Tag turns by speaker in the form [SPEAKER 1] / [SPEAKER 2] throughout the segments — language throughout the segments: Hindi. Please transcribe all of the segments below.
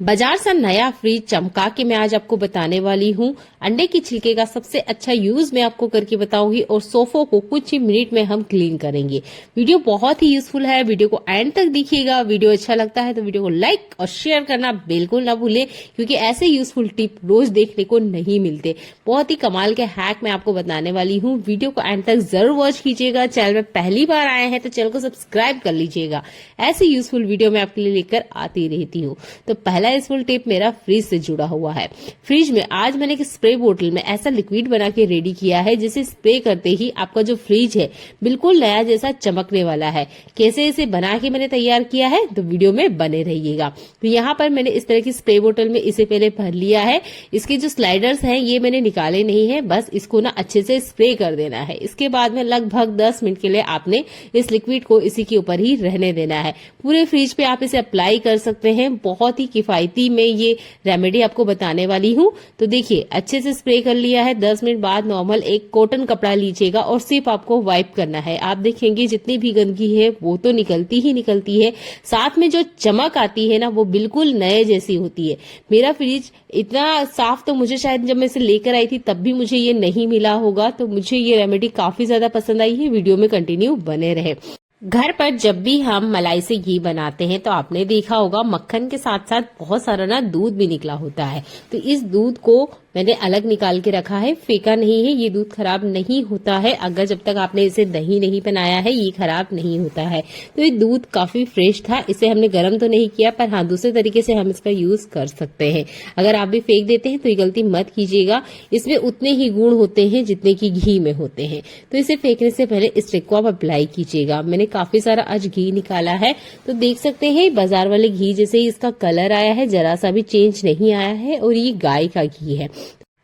[SPEAKER 1] बाजार से नया फ्रिज चमका के मैं आज आपको बताने वाली हूँ। अंडे की छिलके का सबसे अच्छा यूज मैं आपको करके बताऊंगी और सोफों को कुछ ही मिनट में हम क्लीन करेंगे। वीडियो बहुत ही यूजफुल है, वीडियो को एंड तक देखिएगा। वीडियो अच्छा लगता है तो वीडियो को लाइक और शेयर करना बिल्कुल ना भूलें, क्योंकि ऐसे यूजफुल टिप रोज देखने को नहीं मिलते। बहुत ही कमाल के हैक मैं आपको बताने वाली हूँ। वीडियो को एंड तक जरूर वॉच कीजिएगा। चैनल में पहली बार आए हैं तो चैनल को सब्सक्राइब कर लीजिएगा। ऐसी यूजफुल वीडियो मैं आपके लिए लेकर आती रहती हूँ। तो पहला यूजफुल टिप मेरा फ्रिज से जुड़ा हुआ है। फ्रिज में आज मैंने एक स्प्रे बोतल में ऐसा लिक्विड बना के रेडी किया है, जिसे स्प्रे करते ही आपका जो फ्रिज है बिल्कुल नया जैसा चमकने वाला है। कैसे इसे बना के मैंने तैयार किया है तो वीडियो में बने रहिएगा। तो यहाँ पर मैंने इस तरह की स्प्रे बोतल में इसे पहले भर लिया है। इसके जो स्लाइडर्स हैं ये मैंने निकाले नहीं है, बस इसको ना अच्छे से स्प्रे कर देना है। इसके बाद में लगभग 10 मिनट के लिए आपने इस लिक्विड को इसी के ऊपर ही रहने देना है। पूरे फ्रिज पे आप इसे अप्लाई कर सकते हैं। बहुत ही किफायती मैं ये रेमेडी आपको बताने वाली हूँ। तो देखिए अच्छे से स्प्रे कर लिया है। 10 मिनट बाद नॉर्मल एक कॉटन कपड़ा लीजिएगा और सिर्फ आपको वाइप करना है। आप देखेंगे जितनी भी गंदगी है वो तो निकलती ही निकलती है, साथ में जो चमक आती है ना वो बिल्कुल नए जैसी होती है। मेरा फ्रिज इतना साफ तो मुझे शायद जब मैं इसे लेकर आई थी तब भी मुझे ये नहीं मिला होगा। तो मुझे ये रेमेडी काफी ज्यादा पसंद आई है। वीडियो में कंटिन्यू बने रहे। घर पर जब भी हम मलाई से घी बनाते हैं तो आपने देखा होगा मक्खन के साथ साथ बहुत सारा ना दूध भी निकला होता है। तो इस दूध को मैंने अलग निकाल के रखा है, फेंका नहीं है। ये दूध खराब नहीं होता है, अगर जब तक आपने इसे दही नहीं बनाया है ये खराब नहीं होता है। तो ये दूध काफी फ्रेश था। इसे हमने गर्म तो नहीं किया, पर हाँ दूसरे तरीके से हम इसका यूज कर सकते हैं। अगर आप भी फेंक देते हैं तो ये गलती मत कीजिएगा। इसमें उतने ही गुण होते हैं जितने की घी में होते हैं। तो इसे फेंकने से पहले इस ट्रिक को आप अप्लाई कीजिएगा। मैंने काफी सारा आज घी निकाला है, तो देख सकते हैं बाजार वाले घी जैसे ही इसका कलर आया है, जरा सा भी चेंज नहीं आया है और ये गाय का घी है।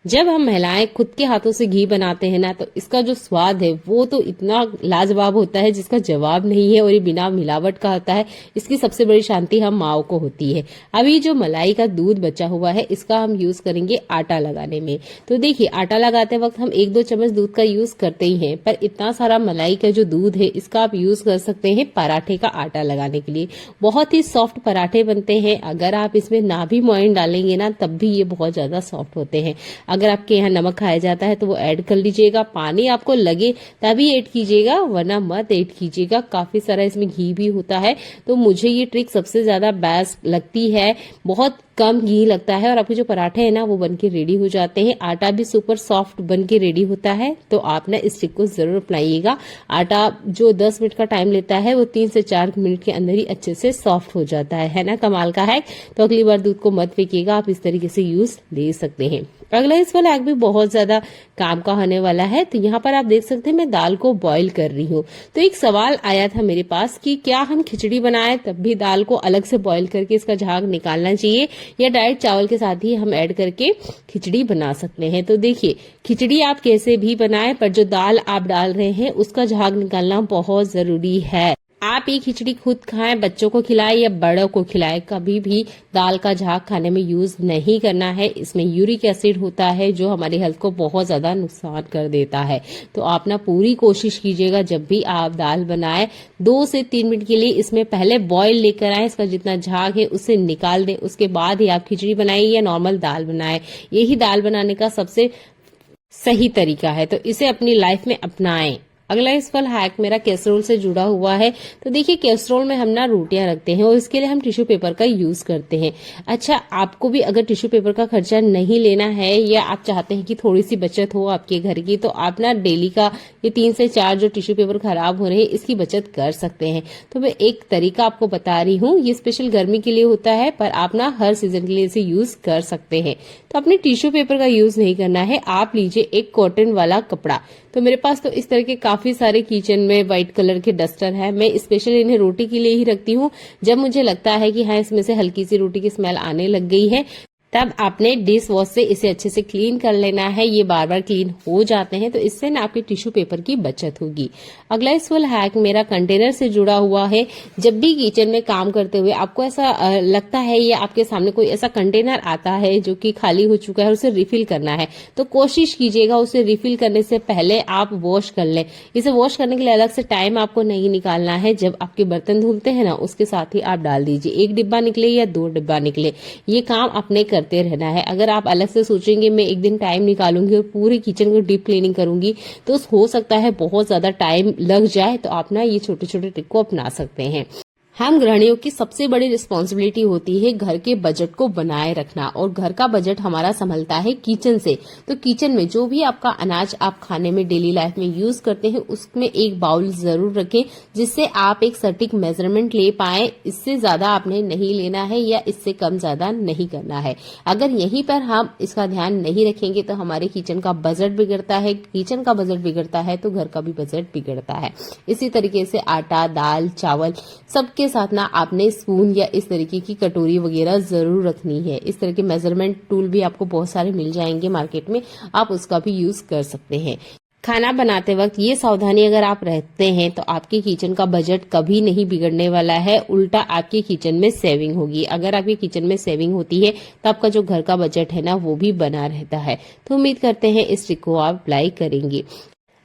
[SPEAKER 1] जब हम महिलाएं खुद के हाथों से घी बनाते हैं ना तो इसका जो स्वाद है वो तो इतना लाजवाब होता है जिसका जवाब नहीं है, और ये बिना मिलावट का होता है। इसकी सबसे बड़ी शांति हम माओ को होती है। अभी जो मलाई का दूध बचा हुआ है इसका हम यूज करेंगे आटा लगाने में। तो देखिए आटा लगाते वक्त हम 1-2 चम्मच दूध का यूज करते ही हैं, पर इतना सारा मलाई का जो दूध है इसका आप यूज कर सकते हैं पराठे का आटा लगाने के लिए। बहुत ही सॉफ्ट पराठे बनते हैं। अगर आप इसमें ना भी मोइन डालेंगे ना तब भी ये बहुत ज्यादा सॉफ्ट होते हैं। अगर आपके यहाँ नमक खाया जाता है तो वो ऐड कर लीजिएगा। पानी आपको लगे तभी ऐड कीजिएगा, वरना मत ऐड कीजिएगा। काफी सारा इसमें घी भी होता है, तो मुझे ये ट्रिक सबसे ज्यादा बेस्ट लगती है। बहुत कम घी लगता है और आपके जो पराठे हैं ना वो बनके रेडी हो जाते हैं। आटा भी सुपर सॉफ्ट बनके रेडी होता है। तो आप ना इस ट्रिक को जरूर अपनाइएगा। आटा जो 10 मिनट का टाइम लेता है वो 3 से 4 मिनट के अंदर ही अच्छे से सॉफ्ट हो जाता है ना कमाल का हैक। तो अगली बार दूध को मत फेंकिएगा, आप इस तरीके से यूज ले सकते हैं। अगला इस वाला हैक भी बहुत ज्यादा काम का होने वाला है। तो यहाँ पर आप देख सकते हैं मैं दाल को बॉईल कर रही हूँ। तो एक सवाल आया था मेरे पास कि क्या हम खिचड़ी बनाएं तब भी दाल को अलग से बॉईल करके इसका झाग निकालना चाहिए, या डायरेक्ट चावल के साथ ही हम ऐड करके खिचड़ी बना सकते हैं। तो देखिए खिचड़ी आप कैसे भी बनाएं, पर जो दाल आप डाल रहे हैं उसका झाग निकालना बहुत जरूरी है। आप ये खिचड़ी खुद खाएं, बच्चों को खिलाएं या बड़ों को खिलाएं, कभी भी दाल का झाग खाने में यूज नहीं करना है। इसमें यूरिक एसिड होता है जो हमारी हेल्थ को बहुत ज्यादा नुकसान कर देता है। तो आप ना पूरी कोशिश कीजिएगा जब भी आप दाल बनाएं 2 से 3 मिनट के लिए इसमें पहले बॉईल लेकर आए, इसका जितना झाग है उसे निकाल दें। उसके बाद ही आप खिचड़ी बनाइए या नॉर्मल दाल बनाएं। यही दाल बनाने का सबसे सही तरीका है, तो इसे अपनी लाइफ में अपनाएं। अगला इस वाला हैक मेरा कैसरोल से जुड़ा हुआ है। तो देखिए कैसरोल में हम ना रोटियां रखते हैं और इसके लिए हम टिश्यू पेपर का यूज करते हैं। अच्छा, आपको भी अगर टिश्यू पेपर का खर्चा नहीं लेना है या आप चाहते हैं कि थोड़ी सी बचत हो आपके घर की, तो आप ना डेली का ये 3 से 4 जो टिश्यू पेपर खराब हो रहे हैं इसकी बचत कर सकते हैं। तो मैं एक तरीका आपको बता रही हूँ, ये स्पेशल गर्मी के लिए होता है, पर आप ना हर सीजन के लिए इसे यूज कर सकते हैं। तो अपने टिश्यू पेपर का यूज नहीं करना है, आप लीजिए एक कॉटन वाला कपड़ा। तो मेरे पास तो इस तरह के काफी सारे किचन में व्हाइट कलर के डस्टर है। मैं स्पेशली इन्हें रोटी के लिए ही रखती हूँ। जब मुझे लगता है कि हाँ इसमें से हल्की सी रोटी की स्मेल आने लग गई है तब आपने डिश वॉश से इसे अच्छे से क्लीन कर लेना है। ये बार बार क्लीन हो जाते हैं तो इससे ना आपके टिश्यू पेपर की बचत होगी। अगला यूजफुल हैक मेरा कंटेनर से जुड़ा हुआ है। जब भी किचन में काम करते हुए आपको ऐसा लगता है या आपके सामने कोई ऐसा कंटेनर आता है जो कि खाली हो चुका है और उसे रिफिल करना है, तो कोशिश कीजिएगा उसे रिफिल करने से पहले आप वॉश कर लें। इसे वॉश करने के लिए अलग से टाइम आपको नहीं निकालना है। जब आपके बर्तन धुलते हैं ना, उसके साथ ही आप डाल दीजिए। 1 डिब्बा निकले या 2 डिब्बा निकले, ये काम अपने करते रहना है। अगर आप अलग से सोचेंगे मैं एक दिन टाइम निकालूंगी और पूरे किचन को डीप क्लीनिंग करूंगी, तो हो सकता है बहुत ज्यादा टाइम लग जाए। तो आप ना ये छोटे छोटे ट्रिक को अपना सकते हैं। हम गृहिणियों की सबसे बड़ी रिस्पॉन्सिबिलिटी होती है घर के बजट को बनाए रखना, और घर का बजट हमारा संभलता है किचन से। तो किचन में जो भी आपका अनाज आप खाने में डेली लाइफ में यूज करते हैं, उसमें एक बाउल जरूर रखें जिससे आप एक सटीक मेजरमेंट ले पाए। इससे ज्यादा आपने नहीं लेना है या इससे कम ज्यादा नहीं करना है। अगर यहीं पर हम इसका ध्यान नहीं रखेंगे तो हमारे किचन का बजट बिगड़ता है। किचन का बजट बिगड़ता है तो घर का भी बजट बिगड़ता है। इसी तरीके से आटा, दाल, चावल सबके साथ ना आपने स्पून या इस तरीके की कटोरी वगैरह जरूर रखनी है। इस तरह के मेजरमेंट टूल भी आपको बहुत सारे मिल जाएंगे मार्केट में, आप उसका भी यूज कर सकते हैं। खाना बनाते वक्त ये सावधानी अगर आप रखते हैं तो आपके किचन का बजट कभी नहीं बिगड़ने वाला है, उल्टा आपके किचन में सेविंग होगी। अगर आपके किचन में सेविंग होती है तो आपका जो घर का बजट है ना, वो भी बना रहता है। तो उम्मीद करते हैं इस ट्रिक को आप अप्लाई करेंगे।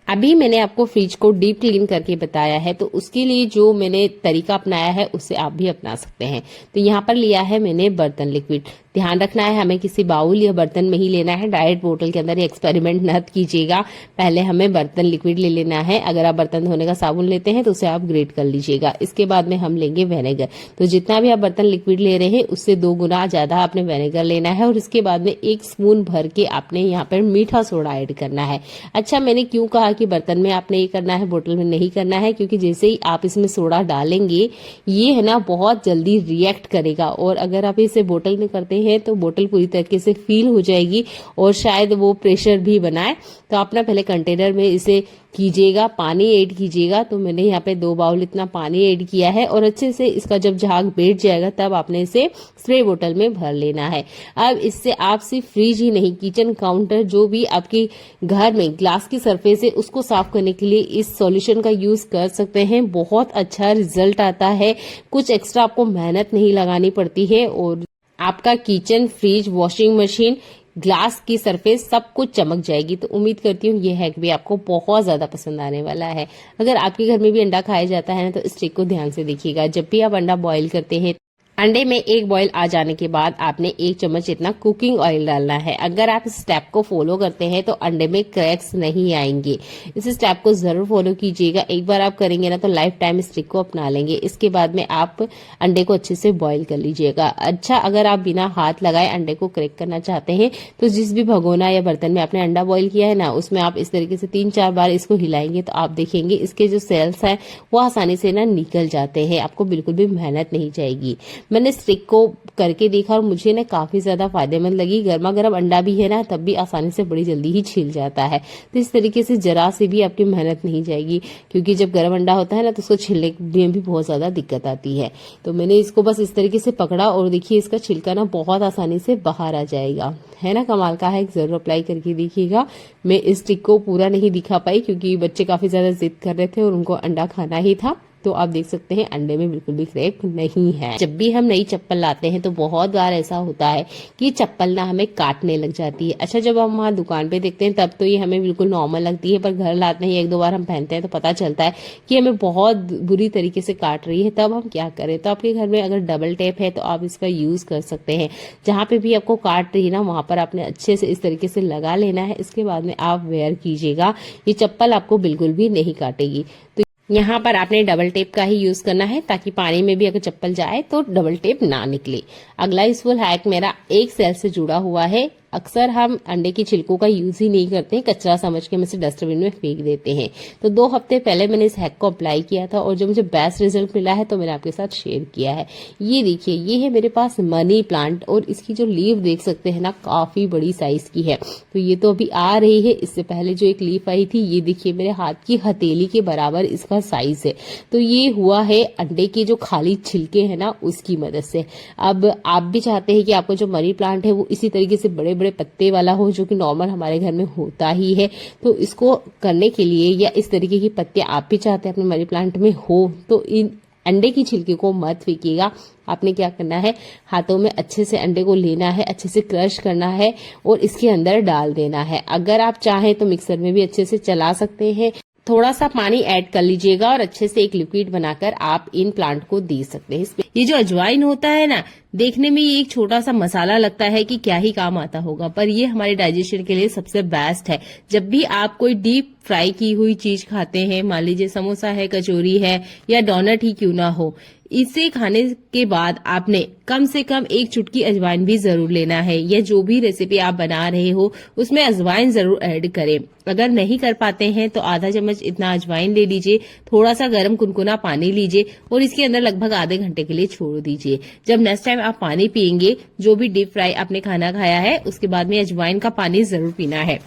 [SPEAKER 1] अभी मैंने आपको फ्रिज को डीप क्लीन करके बताया है, तो उसके लिए जो मैंने तरीका अपनाया है उससे आप भी अपना सकते हैं। तो यहाँ पर लिया है मैंने बर्तन लिक्विड। ध्यान रखना है हमें किसी बाउल या बर्तन में ही लेना है, डायरेक्ट बोतल के अंदर एक्सपेरिमेंट न कीजिएगा। पहले हमें बर्तन लिक्विड ले लेना है। अगर आप बर्तन धोने का साबुन लेते हैं तो उसे आप ग्रेट कर लीजिएगा। इसके बाद में हम लेंगे विनेगर। तो जितना भी आप बर्तन लिक्विड ले रहे हैं उससे 2 गुना ज्यादा आपने विनेगर लेना है, और इसके बाद में 1 स्पून भर के आपने यहाँ पर मीठा सोडा ऐड करना है। अच्छा, मैंने क्यों कहा कि बर्तन में आपने ये करना है, बोतल में नहीं करना है? क्योंकि जैसे ही आप इसमें सोडा डालेंगे ये है ना बहुत जल्दी रिएक्ट करेगा, और अगर आप इसे बोतल में करते हैं तो बोतल पूरी तरीके से फील हो जाएगी और शायद वो प्रेशर भी बनाए। तो आप ना पहले कंटेनर में इसे कीजिएगा, पानी ऐड कीजिएगा। तो मैंने यहाँ पे 2 बाउल इतना पानी ऐड किया है, और अच्छे से इसका जब झाग बैठ जाएगा तब आपने इसे स्प्रे बोतल में भर लेना है। अब इससे आप सिर्फ फ्रिज ही नहीं, किचन काउंटर जो भी आपके घर में ग्लास की सरफेस है उसको साफ करने के लिए इस सॉल्यूशन का यूज कर सकते हैं। बहुत अच्छा रिजल्ट आता है, कुछ एक्स्ट्रा आपको मेहनत नहीं लगानी पड़ती है, और आपका kitchen, fridge, washing machine, glass की सरफेस सब कुछ चमक जाएगी। तो उम्मीद करती हूँ ये हैक भी आपको बहुत ज्यादा पसंद आने वाला है। अगर आपके घर में भी अंडा खाया जाता है ना, तो इस ट्रिक को ध्यान से देखिएगा। जब भी आप अंडा बॉईल करते हैं, अंडे में 1 बॉईल आ जाने के बाद आपने 1 चम्मच इतना कुकिंग ऑयल डालना है। अगर आप इस स्टेप को फॉलो करते हैं तो अंडे में क्रैक्स नहीं आएंगे। इस स्टेप को जरूर फॉलो कीजिएगा। एक बार आप करेंगे ना तो लाइफ टाइम इस ट्रिक को अपना लेंगे। इसके बाद में आप अंडे को अच्छे से बॉईल कर लीजिएगा। अच्छा, अगर आप बिना हाथ लगाए अंडे को क्रैक करना चाहते हैं तो जिस भी भगोना या बर्तन में आपने अंडा बॉईल किया है ना, उसमें आप इस तरीके से 3-4 बार इसको हिलाएंगे तो आप देखेंगे इसके जो सेल्स हैं वो आसानी से ना निकल जाते हैं। आपको बिल्कुल भी मेहनत नहीं जाएगी। मैंने इस ट्रिक को करके देखा और मुझे ना काफी ज्यादा फायदेमंद लगी। गर्मा गर्म अंडा भी है ना, तब भी आसानी से बड़ी जल्दी ही छिल जाता है। तो इस तरीके से जरा से भी आपकी मेहनत नहीं जाएगी, क्योंकि जब गर्म अंडा होता है ना तो उसको छिलने में भी बहुत ज्यादा दिक्कत आती है। तो मैंने इसको बस इस तरीके से पकड़ा और देखिए इसका छिलका ना बहुत आसानी से बाहर आ जाएगा। है ना कमाल का है, जरूर अप्लाई करके देखिएगा। मैं इस ट्रिक को पूरा नहीं दिखा पाई क्योंकि बच्चे काफी ज्यादा जिद कर रहे थे और उनको अंडा खाना ही था। तो आप देख सकते हैं अंडे में बिल्कुल भी क्रैक नहीं है। जब भी हम नई चप्पल लाते हैं तो बहुत बार ऐसा होता है कि चप्पल ना हमें काटने लग जाती है। अच्छा, जब हम वहाँ दुकान पे देखते हैं तब तो ये हमें बिल्कुल नॉर्मल लगती है, पर घर लाते हैं 1-2 बार हम पहनते हैं तो पता चलता है कि हमें बहुत बुरी तरीके से काट रही है। तब हम क्या करें? तो आपके घर में अगर डबल टेप है तो आप इसका यूज कर सकते हैं। जहाँ पे भी आपको काट रही है ना, वहां पर आपने अच्छे से इस तरीके से लगा लेना है। इसके बाद में आप वेयर कीजिएगा, ये चप्पल आपको बिल्कुल भी नहीं काटेगी। तो यहाँ पर आपने डबल टेप का ही यूज करना है ताकि पानी में भी अगर चप्पल जाए तो डबल टेप ना निकले। अगला यूजफुल हैक मेरा एक सेल से जुड़ा हुआ है। अक्सर हम अंडे के छिलकों का यूज ही नहीं करते हैं, कचरा समझ के हम इसे डस्टबिन में फेंक देते हैं। तो 2 हफ्ते पहले मैंने इस हैक को अप्लाई किया था और जो मुझे बेस्ट रिजल्ट मिला है तो मैंने आपके साथ शेयर किया है। ये देखिए, ये है मेरे पास मनी प्लांट और इसकी जो लीफ देख सकते हैं ना, काफी बड़ी साइज की है। तो ये तो अभी आ रही है, इससे पहले जो एक लीफ आई थी ये देखिए मेरे हाथ की हथेली के बराबर इसका साइज है। तो ये हुआ है अंडे के जो खाली छिलके हैं ना उसकी मदद से। अब आप भी चाहते हैं कि आपका जो मनी प्लांट है वो इसी तरीके से बड़े बड़े पत्ते वाला हो, जो कि नॉर्मल हमारे घर में होता ही है। तो इसको करने के लिए, या इस तरीके की पत्ते आप भी चाहते हैं अपने मनी प्लांट में हो, तो इन अंडे की छिलके को मत फेंकिएगा। आपने क्या करना है, हाथों में अच्छे से अंडे को लेना है, अच्छे से क्रश करना है और इसके अंदर डाल देना है। अगर आप चाहें तो मिक्सर में भी अच्छे से चला सकते हैं। थोड़ा सा पानी ऐड कर लीजिएगा और अच्छे से एक लिक्विड बनाकर आप इन प्लांट को दे सकते हैं। ये जो अजवाइन होता है ना, देखने में ये एक छोटा सा मसाला लगता है कि क्या ही काम आता होगा, पर ये हमारे डाइजेशन के लिए सबसे बेस्ट है। जब भी आप कोई डीप फ्राई की हुई चीज खाते हैं, मान लीजिए समोसा है, कचौरी है या डोनट ही क्यों ना हो, इसे खाने के बाद आपने कम से कम 1 चुटकी अजवाइन भी जरूर लेना है। या जो भी रेसिपी आप बना रहे हो उसमें अजवाइन जरूर ऐड करें। अगर नहीं कर पाते हैं तो आधा चम्मच इतना अजवाइन ले लीजिए, थोड़ा सा गर्म कुनकुना पानी लीजिए और इसके अंदर लगभग आधे घंटे के लिए छोड़ दीजिए। जब नेक्स्ट टाइम आप पानी पियेंगे, जो भी डीप फ्राई आपने खाना खाया है उसके बाद में अजवाइन का पानी जरूर पीना है,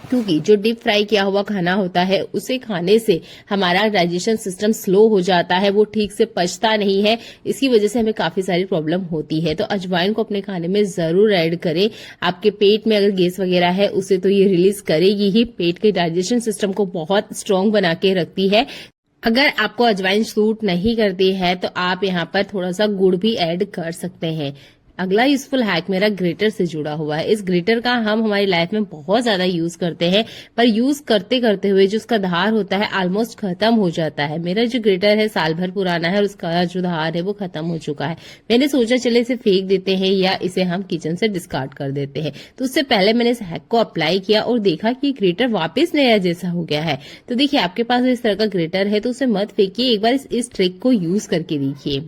[SPEAKER 1] क्योंकि जो डीप फ्राई किया हुआ खाना होता है उसे खाने से हमारा डाइजेशन सिस्टम स्लो हो जाता है, वो ठीक से पचता नहीं है। इसकी वजह से हमें काफी सारी प्रॉब्लम होती है। तो अजवाइन को अपने खाने में जरूर ऐड करें। आपके पेट में अगर गैस वगैरह है उसे तो ये रिलीज करेगी ही, पेट के डाइजेशन सिस्टम को बहुत स्ट्रांग बना के रखती है। अगर आपको अजवाइन सूट नहीं करती है तो आप यहाँ पर थोड़ा सा गुड़ भी ऐड कर सकते हैं। अगला यूजफुल हैक मेरा ग्रेटर से जुड़ा हुआ है। इस ग्रेटर का हम हमारी लाइफ में बहुत ज्यादा यूज करते हैं, पर यूज करते करते हुए जो उसका धार होता है ऑलमोस्ट खत्म हो जाता है। मेरा जो ग्रेटर है साल भर पुराना है और उसका जो धार है वो खत्म हो चुका है। मैंने सोचा चले इसे फेंक देते हैं या इसे हम किचन से डिस्कार्ड कर देते हैं। तो उससे पहले मैंने इस हैक को अप्लाई किया और देखा कि ग्रेटर वापस नया जैसा हो गया है। तो देखिए, आपके पास इस तरह का ग्रेटर है तो उसे मत फेंकिए, एक बार इस ट्रिक को यूज करके देखिए।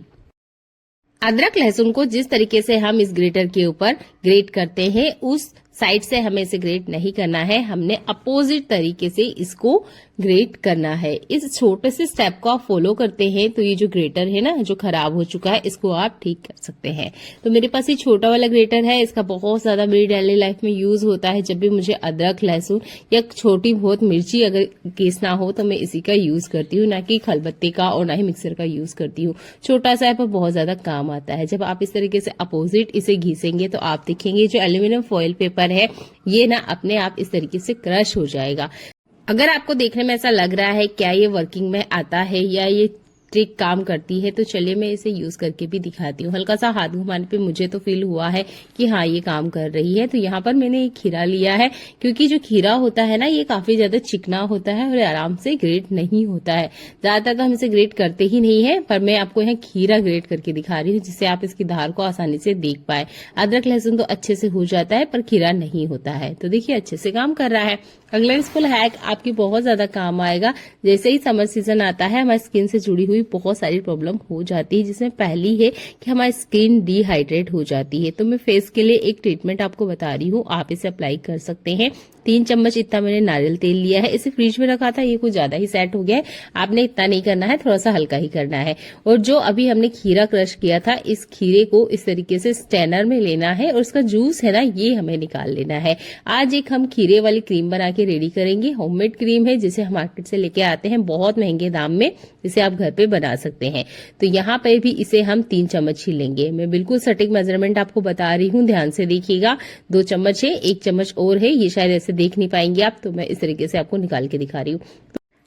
[SPEAKER 1] अदरक लहसुन को जिस तरीके से हम इस ग्रेटर के ऊपर ग्रेट करते हैं उस साइड से हमें इसे ग्रेट नहीं करना है, हमने अपोजिट तरीके से इसको ग्रेट करना है। इस छोटे से स्टेप को आप फॉलो करते हैं तो ये जो ग्रेटर है ना, जो खराब हो चुका है, इसको आप ठीक कर सकते हैं। तो मेरे पास ये छोटा वाला ग्रेटर है, इसका बहुत ज्यादा मेरी डेली लाइफ में यूज होता है। जब भी मुझे अदरक लहसुन या छोटी बहुत मिर्ची अगर पीसना हो तो मैं इसी का यूज करती हूँ, ना कि खलबत्ते का और ना ही मिक्सर का यूज करती हूँ। छोटा सा है पर बहुत ज्यादा काम आता है। जब आप इस तरीके से अपोजिट इसे घिसेंगे तो आप देखेंगे जो एल्यूमिनियम फॉइल पेपर है ये ना अपने आप इस तरीके से क्रश हो जाएगा। अगर आपको देखने में ऐसा लग रहा है क्या ये वर्किंग में आता है या ये ट्रिक काम करती है, तो चलिए मैं इसे यूज करके भी दिखाती हूँ। हल्का सा हाथ घुमाने पे मुझे तो फील हुआ है कि हाँ ये काम कर रही है। तो यहाँ पर मैंने एक खीरा लिया है, क्योंकि जो खीरा होता है ना ये काफी ज्यादा चिकना होता है और आराम से ग्रेट नहीं होता है। ज्यादातर तो हम इसे ग्रेट करते ही नहीं है, पर मैं आपको यहाँ खीरा ग्रेट करके दिखा रही हूँ जिससे आप इसकी धार को आसानी से देख पाए। अदरक लहसुन तो अच्छे से हो जाता है पर खीरा नहीं होता है। तो देखिए अच्छे से काम कर रहा है। अगला यूजफुल हैक आपकी बहुत ज्यादा काम आएगा। जैसे ही समर सीजन आता है हमारी स्किन से जुड़ी हुई बहुत सारी प्रॉब्लम हो जाती है, जिसमें पहली है कि हमारी स्किन डिहाइड्रेट हो जाती है। तो मैं फेस के लिए एक ट्रीटमेंट आपको बता रही हूँ, आप इसे अप्लाई कर सकते हैं। 3 चम्मच इतना मैंने नारियल तेल लिया है, इसे फ्रिज में रखा था, ये कुछ ज्यादा ही सेट हो गया है। आपने इतना नहीं करना है, थोड़ा सा हल्का ही करना है। और जो अभी हमने खीरा क्रश किया था, इस खीरे को इस तरीके से स्ट्रेनर में लेना है और उसका जूस है ना ये हमें निकाल लेना है। आज एक हम खीरे वाली क्रीम बना के रेडी करेंगे। होममेड क्रीम है जिसे हम मार्केट से लेके आते हैं बहुत महंगे दाम में, जिसे आप घर पे बना सकते हैं। तो यहाँ पे भी इसे हम 3 चम्मच ही लेंगे। मैं बिल्कुल सटीक मेजरमेंट आपको बता रही हूँ, ध्यान से देखिएगा। 2 चम्मच है, 1 चम्मच और है, ये शायद ऐसे देख नहीं पाएंगे आप, तो मैं इस तरीके से आपको निकाल के दिखा रही हूँ।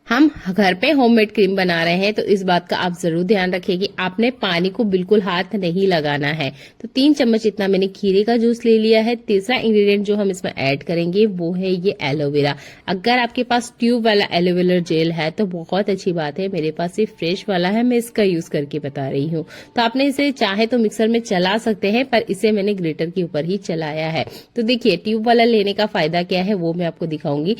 [SPEAKER 1] हम घर पे होममेड क्रीम बना रहे हैं तो इस बात का आप जरूर ध्यान रखिए कि आपने पानी को बिल्कुल हाथ नहीं लगाना है। तो 3 चम्मच इतना मैंने खीरे का जूस ले लिया है। तीसरा इंग्रेडिएंट जो हम इसमें ऐड करेंगे वो है ये एलोवेरा। अगर आपके पास ट्यूब वाला एलोवेरा जेल है तो बहुत अच्छी बात है, मेरे पास ये फ्रेश वाला है, मैं इसका यूज करके बता रही हूँ। तो आपने इसे चाहे तो मिक्सर में चला सकते हैं, पर इसे मैंने ग्रेटर के ऊपर ही चलाया है। तो देखिए ट्यूब वाला लेने का फायदा क्या है वो मैं आपको दिखाऊंगी।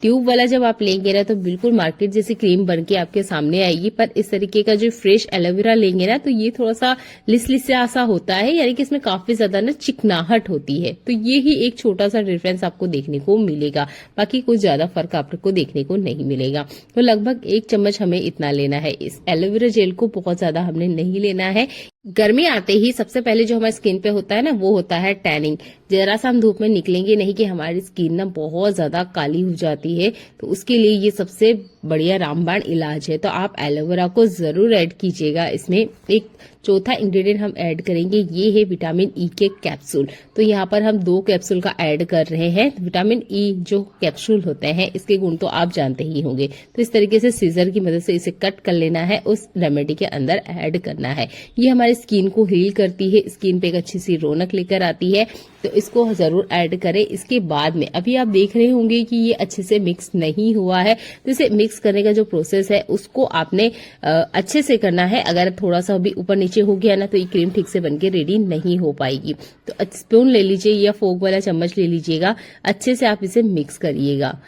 [SPEAKER 1] ट्यूब वाला जब आप लेंगे ना तो बिल्कुल मार्केट जैसी क्रीम बन के आपके सामने आएगी, पर इस तरीके का जो फ्रेश एलोवेरा लेंगे ना तो ये थोड़ा सा लिस सा होता है, यानी कि इसमें काफी ज्यादा ना चिकनाहट होती है। तो ये ही एक छोटा सा डिफरेंस आपको देखने को मिलेगा, बाकी कुछ ज्यादा फर्क आपको देखने को नहीं मिलेगा। तो लगभग 1 चम्मच हमें इतना लेना है। इस एलोवेरा जेल को बहुत ज्यादा हमने नहीं लेना है। गर्मी आते ही सबसे पहले जो हमारी स्किन पे होता है ना वो होता है टैनिंग। जरा सा हम धूप में निकलेंगे नहीं कि हमारी स्किन ना बहुत ज्यादा काली हो जाती है, तो उसके लिए ये सबसे बढ़िया रामबाण इलाज है। तो आप एलोवेरा को जरूर ऐड कीजिएगा। इसमें एक चौथा इंग्रेडिएंट हम ऐड करेंगे, ये है विटामिन ई के कैप्सूल। तो यहाँ पर हम 2 कैप्सूल का ऐड कर रहे हैं। विटामिन ई जो कैप्सूल होते हैं इसके गुण तो आप जानते ही होंगे। तो इस तरीके से सीजर की मदद से इसे कट कर लेना है, उस रेमेडी के अंदर ऐड करना है। ये हमारे स्किन को हील करती है, स्किन पे एक अच्छी सी रौनक लेकर आती है, तो इसको जरूर ऐड करें। इसके बाद में अभी आप देख रहे होंगे कि ये अच्छे से मिक्स नहीं हुआ है, तो इसे मिक्स करने का जो प्रोसेस है उसको आपने अच्छे से करना है। अगर थोड़ा सा भी ऊपर नीचे हो गया ना तो ये क्रीम ठीक से बनके रेडी नहीं हो पाएगी। तो स्पून ले लीजिए या फोक वाला चम्मच ले लीजिएगा, अच्छे से आप इसे मिक्स करिएगा।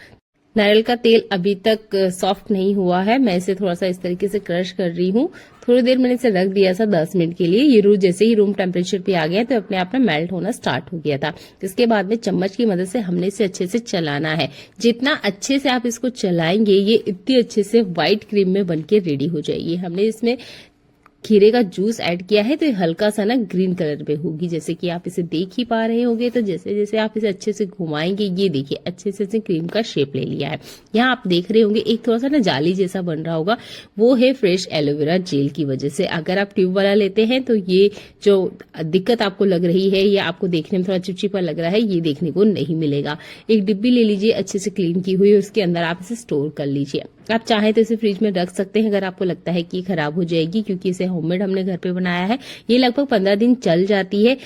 [SPEAKER 1] नारियल का तेल अभी तक सॉफ्ट नहीं हुआ है, मैं इसे थोड़ा सा इस तरीके से क्रश कर रही हूँ। थोड़ी देर मैंने इसे रख दिया था 10 मिनट के लिए। ये जैसे ही रूम टेम्परेचर पे आ गया तो अपने आप में मेल्ट होना स्टार्ट हो गया था। इसके बाद में चम्मच की मदद से हमने इसे अच्छे से चलाना है। जितना अच्छे से आप इसको चलाएंगे ये इतनी अच्छे से व्हाइट क्रीम में बनके रेडी हो जाएगी। हमने इसमें खीरे का जूस ऐड किया है तो ये हल्का सा ना ग्रीन कलर में होगी, जैसे कि आप इसे देख ही पा रहे होंगे। तो जैसे जैसे आप इसे अच्छे से घुमाएंगे ये देखिए अच्छे से इसे क्रीम का शेप ले लिया है। यहाँ आप देख रहे होंगे एक थोड़ा सा ना जाली जैसा बन रहा होगा, वो है फ्रेश एलोवेरा जेल की वजह से। अगर आप ट्यूब वाला लेते हैं तो ये जो दिक्कत आपको लग रही है या आपको देखने में थोड़ा चिपचिपा लग रहा है ये देखने को नहीं मिलेगा। एक डिब्बी ले लीजिए अच्छे से क्लीन की हुई, उसके अंदर आप इसे स्टोर कर लीजिए। आप चाहें तो इसे फ्रिज में रख सकते हैं अगर आपको लगता है कि खराब हो जाएगी, क्योंकि इसे होममेड हमने घर पे बनाया है। ये लगभग 15 दिन चल जाती है।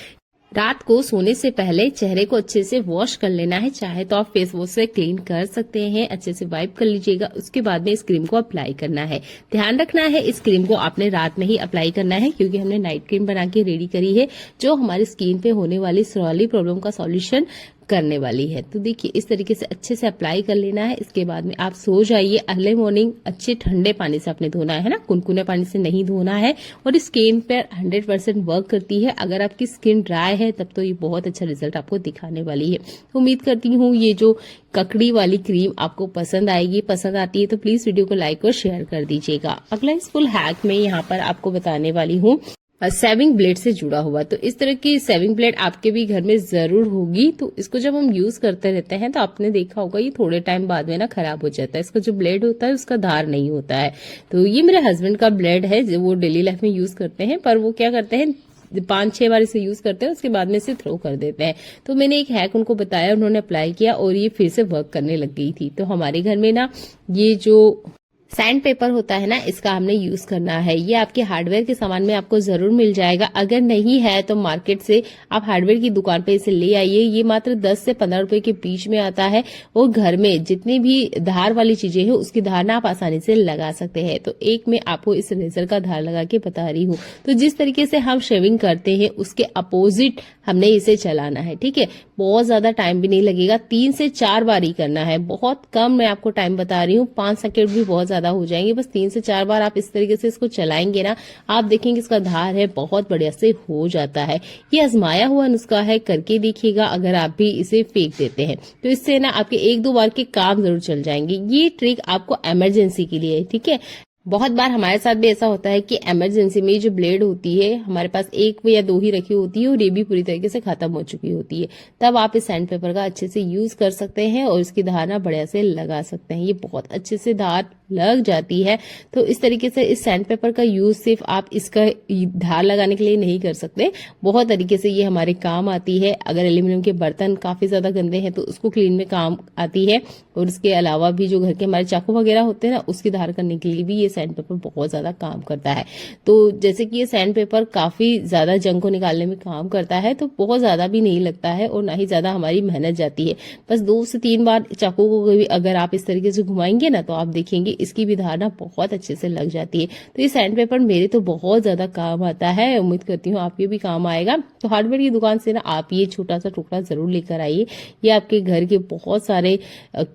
[SPEAKER 1] रात को सोने से पहले चेहरे को अच्छे से वॉश कर लेना है, चाहे तो आप फेस वॉश से क्लीन कर सकते हैं। अच्छे से वाइप कर लीजिएगा, उसके बाद में इस क्रीम को अप्लाई करना है। ध्यान रखना है इस क्रीम को आपने रात में ही अप्लाई करना है, क्योंकि हमने नाइट क्रीम बना के रेडी करी है जो हमारी स्किन पे होने वाली सॉइली प्रॉब्लम का सॉल्यूशन करने वाली है। तो देखिए इस तरीके से अच्छे से अप्लाई कर लेना है। इसके बाद में आप सो जाइए। अर्ली मॉर्निंग अच्छे ठंडे पानी से आपने धोना है ना, कुनकुने पानी से नहीं धोना है। और स्किन पर 100% वर्क करती है। अगर आपकी स्किन ड्राई है तब तो ये बहुत अच्छा रिजल्ट आपको दिखाने वाली है। उम्मीद करती हूँ ये जो ककड़ी वाली क्रीम आपको पसंद आएगी। पसंद आती है तो प्लीज वीडियो को लाइक और शेयर कर दीजिएगा। अगला इस फुल हैक में यहाँ पर आपको बताने वाली हूँ सेविंग ब्लेड से जुड़ा हुआ। तो इस तरह की सेविंग ब्लेड आपके भी घर में जरूर होगी। तो इसको जब हम यूज करते रहते हैं तो आपने देखा होगा ये थोड़े टाइम बाद में ना खराब हो जाता है। इसका जो ब्लेड होता है उसका धार नहीं होता है। तो ये मेरे हस्बैंड का ब्लेड है जो वो डेली लाइफ में यूज करते हैं, पर वो क्या करते हैं 5-6 बार इसे यूज करते हैं उसके बाद में इसे थ्रो कर देते हैं। तो मैंने एक हैक उनको बताया, उन्होंने अप्लाई किया और ये फिर से वर्क करने लग गई थी। तो हमारे घर में ना ये जो सैंड पेपर होता है ना इसका हमने यूज करना है। ये आपके हार्डवेयर के सामान में आपको जरूर मिल जाएगा। अगर नहीं है तो मार्केट से आप हार्डवेयर की दुकान पे इसे ले आइए। ये मात्र 10 से 15 रुपए के बीच में आता है और घर में जितनी भी धार वाली चीजें हैं उसकी धार ना आप आसानी से लगा सकते हैं। तो एक मैं आपको इस रेजर का धार लगा के बता रही हूँ। तो जिस तरीके से हम शेविंग करते हैं उसके अपोजिट हमने इसे चलाना है, ठीक है। बहुत ज्यादा टाइम भी नहीं लगेगा, 3 से 4 बार ही करना है। बहुत कम मैं आपको टाइम बता रही हूँ, 5 सेकंड भी बहुत ज्यादा हो जाएंगे। बस 3 से 4 बार आप इस तरीके से इसको चलाएंगे ना, आप देखेंगे इसका धार है बहुत बढ़िया से हो जाता है। ये आजमाया हुआ नुस्खा है, करके देखिएगा। अगर आप भी इसे फेंक देते हैं तो इससे ना आपके 1-2 बार के काम जरूर चल जाएंगे। ये ट्रिक आपको इमरजेंसी के लिए है, ठीक है। बहुत बार हमारे साथ भी ऐसा होता है कि इमरजेंसी में जो ब्लेड होती है हमारे पास 1 या 2 ही रखी होती है और ये भी पूरी तरीके से खत्म हो चुकी होती है। तब आप इस सैंड पेपर का अच्छे से यूज कर सकते हैं और इसकी धार ना बढ़िया से लगा सकते हैं। ये बहुत अच्छे से धार लग जाती है। तो इस तरीके से इस सैंड पेपर का यूज सिर्फ आप इसका धार लगाने के लिए नहीं कर सकते, बहुत तरीके से ये हमारे काम आती है। अगर एल्यूमिनियम के बर्तन काफी ज्यादा गंदे हैं तो उसको क्लीन में काम आती है। और इसके अलावा भी जो घर के हमारे चाकू वगैरह होते हैं ना उसकी धार करने के लिए भी ये सैंड पेपर बहुत ज्यादा काम करता है। तो जैसे कि ये सैंड पेपर काफी ज्यादा जंग को निकालने में काम करता है, तो बहुत ज्यादा भी नहीं लगता है और ना ही ज्यादा हमारी मेहनत जाती है। बस 2 से 3 बार चाकू को भी अगर आप इस तरीके से घुमाएंगे ना तो आप देखेंगे इसकी भी धार ना बहुत अच्छे से लग जाती है। तो ये सैंड पेपर मेरे तो बहुत ज्यादा काम आता है, उम्मीद करती हूँ आपके भी काम आएगा। तो हार्डवेयर की दुकान से ना आप ये छोटा सा टुकड़ा जरूर लेकर आइए। ये आपके घर के बहुत सारे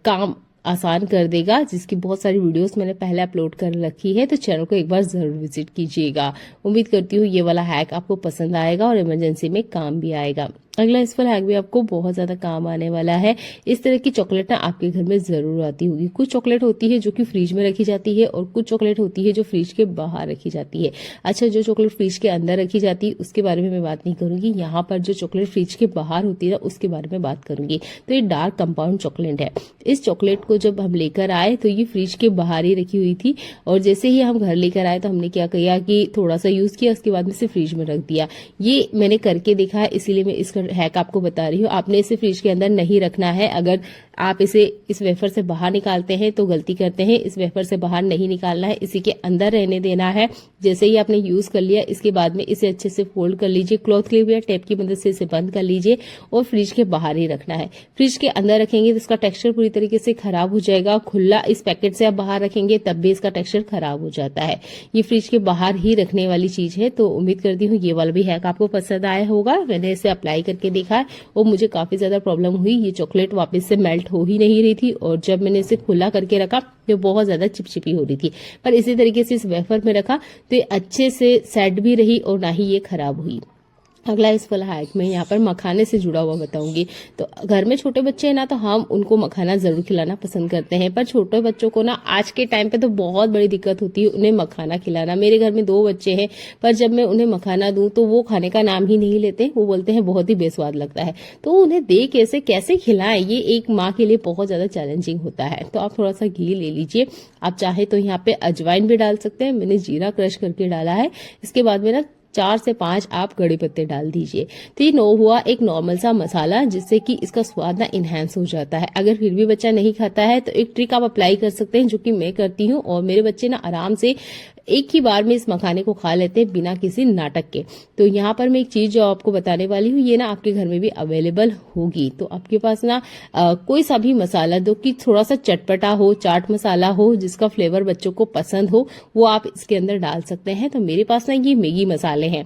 [SPEAKER 1] काम आसान कर देगा, जिसकी बहुत सारी वीडियोस मैंने पहले अपलोड कर रखी है, तो चैनल को एक बार जरूर विजिट कीजिएगा। उम्मीद करती हूँ ये वाला हैक आपको पसंद आएगा और इमरजेंसी में काम भी आएगा। अगला यूजफुल हैक भी आपको बहुत ज्यादा काम आने वाला है। इस तरह की चॉकलेट ना आपके घर में जरूर आती होगी। कुछ चॉकलेट होती है जो कि फ्रिज में रखी जाती है और कुछ चॉकलेट होती है जो फ्रिज के बाहर रखी जाती है। अच्छा, जो चॉकलेट फ्रिज के अंदर रखी जाती है उसके बारे में मैं बात नहीं करूंगी, यहाँ पर जो चॉकलेट फ्रिज के बाहर होती है ना उसके बारे में बात करूंगी। तो ये डार्क कंपाउंड चॉकलेट है। इस चॉकलेट को जब हम लेकर आए तो ये फ्रिज के बाहर ही रखी हुई थी और जैसे ही हम घर लेकर आए तो हमने क्या किया कि थोड़ा सा यूज किया, उसके बाद में इसे फ्रिज में रख दिया। ये मैंने करके देखा है, इसीलिए मैं इसका हैक आपको बता रही हूँ। आपने इसे फ्रिज के अंदर नहीं रखना है। अगर आप इसे इस वेफर से बाहर निकालते हैं तो गलती करते हैं। इस वेफर से बाहर नहीं निकालना है, इसी के अंदर रहने देना है। जैसे ही आपने यूज कर लिया, इसके बाद में इसे अच्छे से फोल्ड कर लीजिए, क्लॉथ क्लिप या टेप की मदद से इसे बंद कर लीजिए और फ्रिज के बाहर ही रखना है। फ्रिज के अंदर रखेंगे तो इसका टेक्सचर पूरी तरीके से खराब हो जाएगा। खुला इस पैकेट से आप बाहर रखेंगे तब भी इसका टेक्सचर खराब हो जाता है। ये फ्रिज के बाहर ही रखने वाली चीज है। तो उम्मीद करती हूँ ये वाला भी हैक आपको पसंद आया होगा। मैंने इसे अप्लाई करके देखा है और मुझे काफी ज्यादा प्रॉब्लम हुई। ये चॉकलेट वापस से मेल्ट हो ही नहीं रही थी और जब मैंने इसे खुला करके रखा तो बहुत ज्यादा चिपचिपी हो रही थी। पर इसी तरीके से इस वेफर में रखा तो ये अच्छे से सेट भी रही और ना ही ये खराब हुई। अगला इस वाला हैक में यहाँ पर मखाने से जुड़ा हुआ बताऊंगी। तो घर में छोटे बच्चे हैं ना, तो हम उनको मखाना जरूर खिलाना पसंद करते हैं, पर छोटे बच्चों को ना आज के टाइम पे तो बहुत बड़ी दिक्कत होती है उन्हें मखाना खिलाना। मेरे घर में 2 बच्चे हैं, पर जब मैं उन्हें मखाना दूं तो वो खाने का नाम ही नहीं लेते। वो बोलते हैं बहुत ही बेस्वाद लगता है। तो उन्हें दे कैसे खिलाएं, ये एक माँ के लिए बहुत ज्यादा चैलेंजिंग होता है। तो आप थोड़ा सा घी ले लीजिए। आप चाहे तो यहाँ पे अजवाइन भी डाल सकते हैं, मैंने जीरा क्रश करके डाला है। इसके बाद में ना 4 से 5 आप कड़ी पत्ते डाल दीजिए। तो ये हुआ एक नॉर्मल सा मसाला, जिससे कि इसका स्वाद ना इनहेंस हो जाता है। अगर फिर भी बच्चा नहीं खाता है तो एक ट्रिक आप अप्लाई कर सकते हैं, जो कि मैं करती हूँ और मेरे बच्चे ना आराम से एक ही बार में इस मखाने को खा लेते हैं बिना किसी नाटक के। तो यहाँ पर मैं एक चीज जो आपको बताने वाली हूँ, ये ना आपके घर में भी अवेलेबल होगी। तो आपके पास ना कोई सा भी मसाला दो कि थोड़ा सा चटपटा हो, चाट मसाला हो, जिसका फ्लेवर बच्चों को पसंद हो, वो आप इसके अंदर डाल सकते हैं। तो मेरे पास ना ये मैगी मसाले हैं।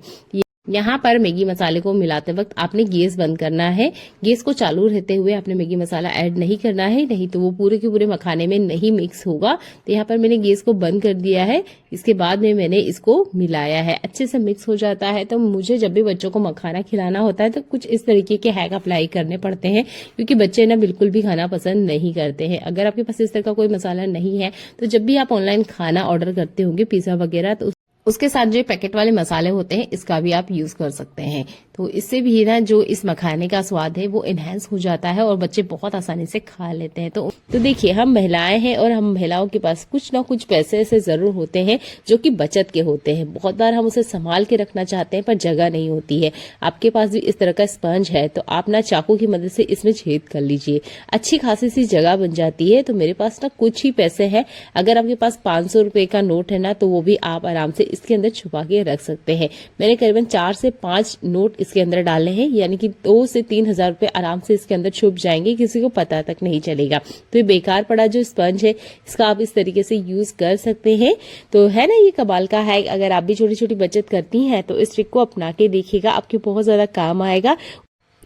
[SPEAKER 1] यहाँ पर मैगी मसाले को मिलाते वक्त आपने गैस बंद करना है। गैस को चालू रहते हुए आपने मैगी मसाला ऐड नहीं करना है, नहीं तो वो पूरे के पूरे मखाने में नहीं मिक्स होगा। तो यहाँ पर मैंने गैस को बंद कर दिया है। इसके बाद में मैंने इसको मिलाया है, अच्छे से मिक्स हो जाता है। तो मुझे जब भी बच्चों को मखाना खिलाना होता है तो कुछ इस तरीके के हैक अप्लाई करने पड़ते हैं, क्योंकि बच्चे ना बिल्कुल भी खाना पसंद नहीं करते हैं। अगर आपके पास इस तरह का कोई मसाला नहीं है तो जब भी आप ऑनलाइन खाना ऑर्डर करते होंगे, पिज्जा वगैरह, तो उसके साथ जो पैकेट वाले मसाले होते हैं इसका भी आप यूज कर सकते हैं। तो इससे भी ना जो इस मखाने का स्वाद है वो एनहेंस हो जाता है और बच्चे बहुत आसानी से खा लेते हैं। तो देखिए, हम महिलाएं हैं और हम महिलाओं के पास कुछ ना कुछ पैसे ऐसे जरूर होते हैं जो कि बचत के होते हैं। बहुत बार हम उसे संभाल के रखना चाहते हैं पर जगह नहीं होती है। आपके पास भी इस तरह का स्पंज है तो आप ना चाकू की मदद से इसमें छेद कर लीजिए, अच्छी खासी सी जगह बन जाती है। तो मेरे पास ना कुछ ही पैसे हैं। अगर आपके पास 500 रुपए का नोट है ना, तो वो भी आप आराम से इसके अंदर छुपा के रख सकते हैं। मैंने करीबन 4 से 5 नोट इसके अंदर डाले हैं, यानी कि 2 से 3 हजार रुपए आराम से इसके अंदर छुप जाएंगे, किसी को पता तक नहीं चलेगा। तो ये बेकार पड़ा जो स्पंज है, इसका आप इस तरीके से यूज कर सकते हैं। तो है ना ये कमाल का है। अगर आप भी छोटी छोटी बचत करती हैं तो इस ट्रिक को अपना के देखिएगा, आपके बहुत ज्यादा काम आएगा।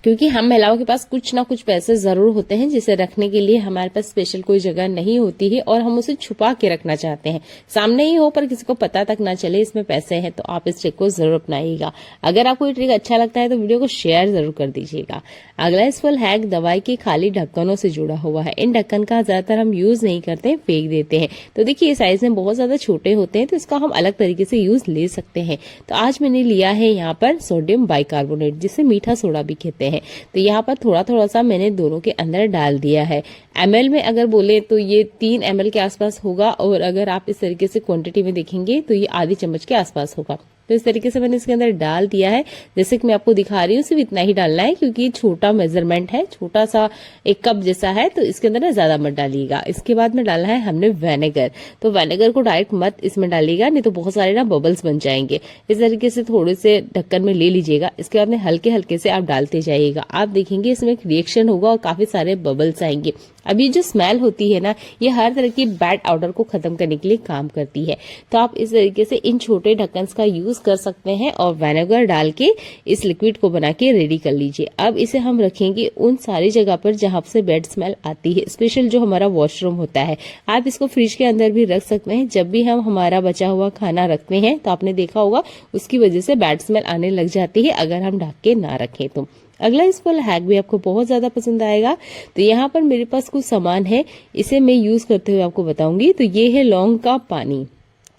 [SPEAKER 1] क्योंकि हम महिलाओं के पास कुछ ना कुछ पैसे जरूर होते हैं जिसे रखने के लिए हमारे पास स्पेशल कोई जगह नहीं होती है और हम उसे छुपा के रखना चाहते हैं। सामने ही हो पर किसी को पता तक ना चले इसमें पैसे हैं। तो आप इस ट्रिक को जरूर अपनाइएगा। अगर आपको ये ट्रिक अच्छा लगता है तो वीडियो को शेयर जरूर कर दीजिएगा। अगला यूजफुल हैक दवाई के खाली ढक्कनों से जुड़ा हुआ है। इन ढक्कन का ज्यादातर हम यूज नहीं करते, फेंक देते हैं। तो देखिए, ये साइज में बहुत ज्यादा छोटे होते हैं तो इसका हम अलग तरीके से यूज ले सकते हैं। तो आज मैंने लिया है यहाँ पर सोडियम बाइकार्बोनेट, जिसे मीठा सोडा भी कहते हैं। तो यहाँ पर थोड़ा थोड़ा सा मैंने दोनों के अंदर डाल दिया है। ml में अगर बोले तो ये 3 ml के आसपास होगा, और अगर आप इस तरीके से क्वांटिटी में देखेंगे तो ये आधी चम्मच के आसपास होगा। तो इस तरीके से मैंने इसके अंदर डाल दिया है। जैसे कि मैं आपको दिखा रही हूँ, सिर्फ इतना ही डालना है क्योंकि ये छोटा मेजरमेंट है, छोटा सा 1 कप जैसा है, तो इसके अंदर ना ज्यादा मत डालिएगा। इसके बाद में डालना है हमने विनेगर। तो विनेगर को डायरेक्ट मत इसमें डालिएगा, नहीं तो बहुत सारे ना बबल्स बन जाएंगे। इस तरीके से थोड़े से ढक्कन में ले लीजिएगा। इसके बाद में हल्के हल्के से आप डालते जाइएगा। आप देखेंगे इसमें एक रिएक्शन होगा और काफी सारे बबल्स आएंगे। अब ये जो स्मेल होती है ना, ये हर तरह की बैड ऑडर को खत्म करने के लिए काम करती है। तो आप इस तरीके से इन छोटे ढक्कन का यूज कर सकते हैं और विनेगर डाल के इस लिक्विड को बना के रेडी कर लीजिए। अब इसे हम रखेंगे उन सारी जगह पर जहां से बैड स्मेल आती है, स्पेशल जो हमारा वॉशरूम होता है। आप इसको फ्रिज के अंदर भी रख सकते हैं। जब भी हम हमारा बचा हुआ खाना रखते हैं तो आपने देखा होगा उसकी वजह से बैड स्मेल आने लग जाती है अगर हम ढक के ना रखें तो। अगला यूजफुल हैक भी आपको बहुत ज्यादा पसंद आएगा। तो यहाँ पर मेरे पास कुछ सामान है, इसे मैं यूज करते हुए आपको बताऊंगी। तो ये है लौंग का पानी,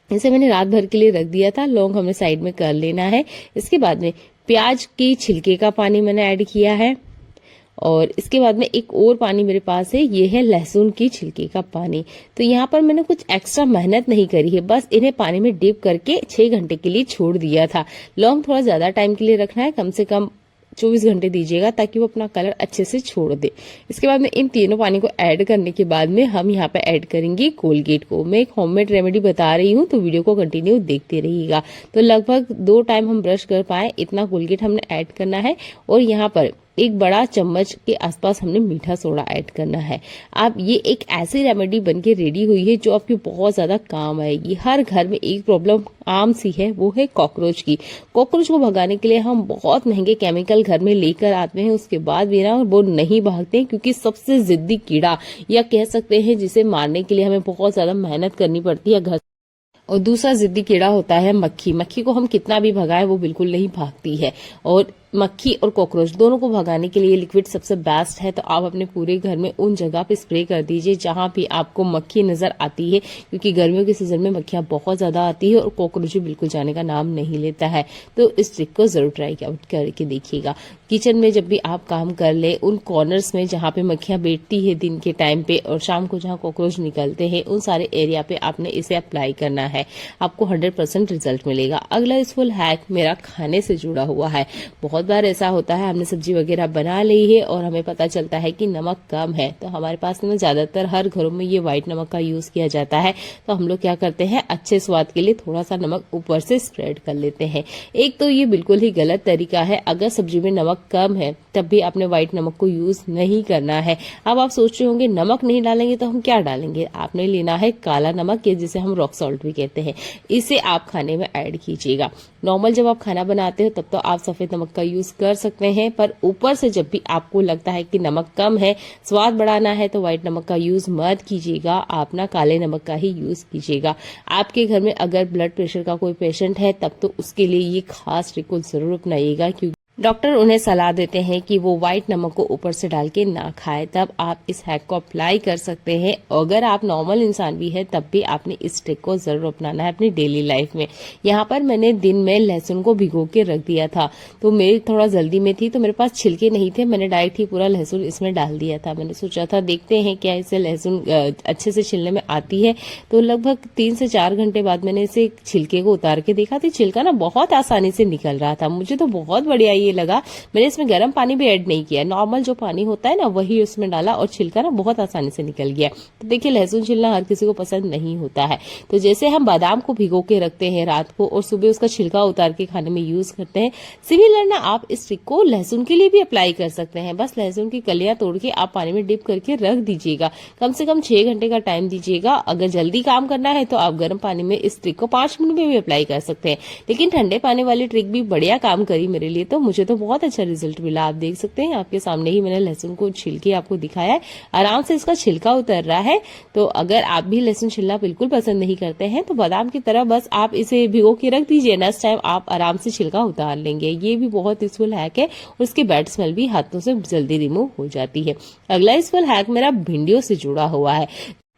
[SPEAKER 1] इसे मैंने रात भर के लिए रख दिया था। लौंग हमें साइड में कर लेना है। इसके बाद में प्याज की छिलके का पानी मैंने ऐड किया है और इसके बाद में एक और पानी मेरे पास है, ये है लहसुन की छिलके का पानी। तो यहाँ पर मैंने कुछ एक्स्ट्रा मेहनत नहीं करी है, बस इन्हें पानी में डिप करके 6 घंटे के लिए छोड़ दिया था। लौंग थोड़ा ज्यादा टाइम के लिए रखना है, कम से कम 24 घंटे दीजिएगा ताकि वो अपना कलर अच्छे से छोड़ दे। इसके बाद में इन तीनों पानी को ऐड करने के बाद में हम यहाँ पे ऐड करेंगे कोलगेट को। मैं एक होममेड रेमेडी बता रही हूँ तो वीडियो को कंटिन्यू देखते रहिएगा। तो लगभग 2 टाइम हम ब्रश कर पाए इतना कोलगेट हमने ऐड करना है और यहाँ पर एक बड़ा चम्मच के आसपास हमने मीठा सोडा ऐड करना है। अब ये एक ऐसी रेमेडी बनके रेडी हुई है जो आपकी बहुत ज्यादा काम आएगी। हर घर में एक प्रॉब्लम आम सी है, वो है कॉकरोच की। कॉकरोच को भगाने के लिए हम बहुत महंगे केमिकल घर में लेकर आते हैं, उसके बाद भी ना वो नहीं भागते हैं क्योंकि सबसे जिद्दी कीड़ा या कह सकते हैं जिसे मारने के लिए हमें बहुत ज्यादा मेहनत करनी पड़ती है घर। और दूसरा जिद्दी कीड़ा होता है मक्खी। मक्खी को हम कितना भी भगाएं वो बिल्कुल नहीं भागती है। और मक्खी और कॉकरोच दोनों को भगाने के लिए लिक्विड सबसे बेस्ट है। तो आप अपने पूरे घर में उन जगह पे स्प्रे कर दीजिए जहां भी आपको मक्खी नजर आती है, क्योंकि गर्मियों के सीजन में मक्खियां बहुत ज्यादा आती है और कॉकरोच बिल्कुल जाने का नाम नहीं लेता है। तो इस ट्रिक को जरूर ट्राई आउट करके देखिएगा। किचन में जब भी आप काम कर ले, उन कॉर्नर्स में जहां पे मक्खियां बैठती है दिन के टाइम पे और शाम को जहां कॉकरोच निकलते हैं, उन सारे एरिया पे आपने इसे अप्लाई करना है। आपको 100% रिजल्ट मिलेगा। अगला यूजफुल हैक मेरा खाने से जुड़ा हुआ है। बहुत बार ऐसा होता है हमने सब्जी वगैरह बना ली है और हमें पता चलता है कि नमक कम है। तो हमारे पास ना ज्यादातर हर घरों में ये व्हाइट नमक का यूज किया जाता है। तो हम लोग क्या करते हैं, अच्छे स्वाद के लिए थोड़ा सा नमक ऊपर से स्प्रेड कर लेते हैं। एक तो ये बिल्कुल ही गलत तरीका है। अगर सब्जी में नमक कम है तब भी आपने व्हाइट नमक को यूज नहीं करना है। अब आप सोच रहे होंगे नमक नहीं डालेंगे तो हम क्या डालेंगे। आपने लेना है काला नमक, जिसे हम रॉक सॉल्ट भी कहते हैं। इसे आप खाने में ऐड कीजिएगा। नॉर्मल जब आप खाना बनाते हो तब तो आप सफेद नमक का यूज कर सकते हैं, पर ऊपर से जब भी आपको लगता है कि नमक कम है, स्वाद बढ़ाना है, तो व्हाइट नमक का यूज मत कीजिएगा। आप ना काले नमक का ही यूज कीजिएगा। आपके घर में अगर ब्लड प्रेशर का कोई पेशेंट है तब तो उसके लिए ये खास ट्रिक को जरूर अपनाइएगा, क्योंकि डॉक्टर उन्हें सलाह देते हैं कि वो व्हाइट नमक को ऊपर से डाल के ना खाए। तब आप इस हैक को अप्लाई कर सकते हैं। अगर आप नॉर्मल इंसान भी है तब भी आपने इस ट्रिक को जरूर अपनाना है अपनी डेली लाइफ में। यहाँ पर मैंने दिन में लहसुन को भिगो के रख दिया था, तो मेरी थोड़ा जल्दी में थी तो मेरे पास छिलके नहीं थे। मैंने डायरेक्ट ही पूरा लहसुन इसमें डाल दिया था। मैंने सोचा था देखते हैं क्या इससे लहसुन अच्छे से छिलने में आती है। तो लगभग 3 से 4 घंटे बाद मैंने इसे छिलके को उतार के देखा तो छिलका ना बहुत आसानी से निकल रहा था। मुझे तो बहुत बढ़िया ये लगा। मैंने इसमें गर्म पानी भी ऐड नहीं किया, नॉर्मल जो पानी होता है ना वही उसमें डाला और छिलका ना बहुत आसानी से निकल गया। तो देखिए लहसुन छिलना हर किसी को पसंद नहीं होता है। तो जैसे हम बादाम को भिगो के रखते हैं रात को और सुबह उसका छिलका उतार के खाने में यूज करते हैं, सिमिलर ना आप इस ट्रिक को लहसुन के लिए भी अप्लाई कर सकते हैं। बस लहसुन की कलियां तोड़ के आप पानी में डिप करके रख दीजिएगा। कम से कम 6 घंटे का टाइम दीजिएगा। अगर जल्दी काम करना है तो आप गर्म पानी में इस ट्रिक को 5 मिनट में भी अप्लाई कर सकते हैं। लेकिन ठंडे पानी वाली ट्रिक भी बढ़िया काम करी मेरे लिए, तो मुझे तो बहुत अच्छा रिजल्ट मिला। आप देख सकते हैं आपके सामने ही मैंने लहसुन को छिल के आपको दिखाया है, आराम से इसका छिलका उतर रहा है। तो अगर आप भी लहसुन छिलना बिल्कुल पसंद नहीं करते हैं तो बादाम की तरह बस आप इसे भिगो के रख दीजिए, नेक्स्ट टाइम आप आराम से छिलका उतार लेंगे। ये भी बहुत यूजफुल हैक है और इसकी बैड स्मेल भी हाथों से जल्दी रिमूव हो जाती है। अगला यूजफुल हैक मेरा भिंडियों से जुड़ा हुआ है।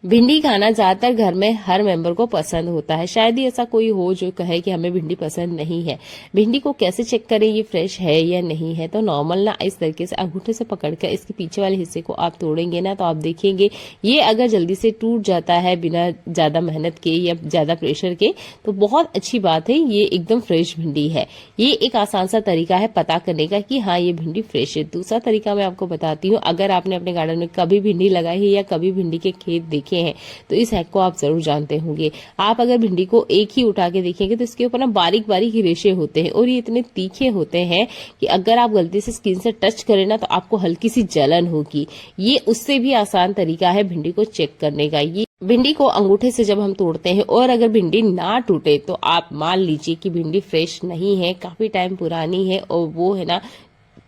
[SPEAKER 1] भिंडी खाना ज्यादातर घर में हर मेंबर को पसंद होता है। शायद ही ऐसा कोई हो जो कहे कि हमें भिंडी पसंद नहीं है। भिंडी को कैसे चेक करें ये फ्रेश है या नहीं है, तो नॉर्मल ना इस तरीके से अंगूठे से पकड़कर इसके पीछे वाले हिस्से को आप तोड़ेंगे ना तो आप देखेंगे ये अगर जल्दी से टूट जाता है बिना ज्यादा मेहनत के या ज्यादा प्रेशर के, तो बहुत अच्छी बात है, ये एकदम फ्रेश भिंडी है। ये एक आसान सा तरीका है पता करने का कि हाँ ये भिंडी फ्रेश है। दूसरा तरीका मैं आपको बताती हूँ। अगर आपने अपने गार्डन में कभी भिंडी लगाई है या कभी भिंडी के खेत देखे देखे हैं तो इस हैक को आप जरूर जानते होंगे। आप अगर भिंडी को एक ही उठा के देखेंगे तो इसके ऊपर ना बारीक बारीक रेशे होते हैं और ये इतने तीखे होते हैं कि अगर आप गलती से स्किन से टच करें ना तो आपको हल्की सी जलन होगी। ये उससे भी आसान तरीका है भिंडी को चेक करने का। ये भिंडी को अंगूठे से जब हम तोड़ते हैं और अगर भिंडी ना टूटे तो आप मान लीजिए कि भिंडी फ्रेश नहीं है, काफी टाइम पुरानी है और वो है ना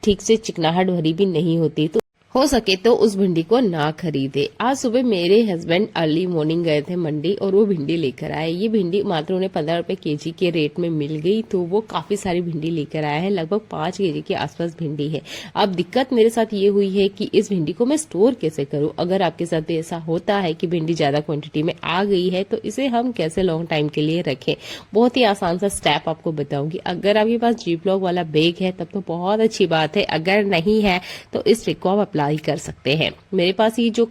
[SPEAKER 1] ठीक से चिकनाहट भरी भी नहीं होती। तो हो सके तो उस भिंडी को ना खरीदे। आज सुबह मेरे हस्बैंड अर्ली मॉर्निंग गए थे मंडी और वो भिंडी लेकर आए। ये भिंडी मात्र उन्हें 15 रुपए केजी के रेट में मिल गई, तो वो काफी सारी भिंडी लेकर आया है। लगभग 5 केजी के आसपास भिंडी है। अब दिक्कत मेरे साथ ये हुई है कि इस भिंडी को मैं स्टोर कैसे करूं। अगर आपके साथ भी ऐसा होता है कि भिंडी ज्यादा क्वांटिटी में आ गई है तो इसे हम कैसे लॉन्ग टाइम के लिए रखें, बहुत ही आसान सा स्टेप आपको बताऊंगी। अगर आपके पास जीप लॉक वाला बैग है तब तो बहुत अच्छी बात है, अगर नहीं है तो इस ट्रिक को आप अप्लाई कर सकते हैं। मेरे पास ये जो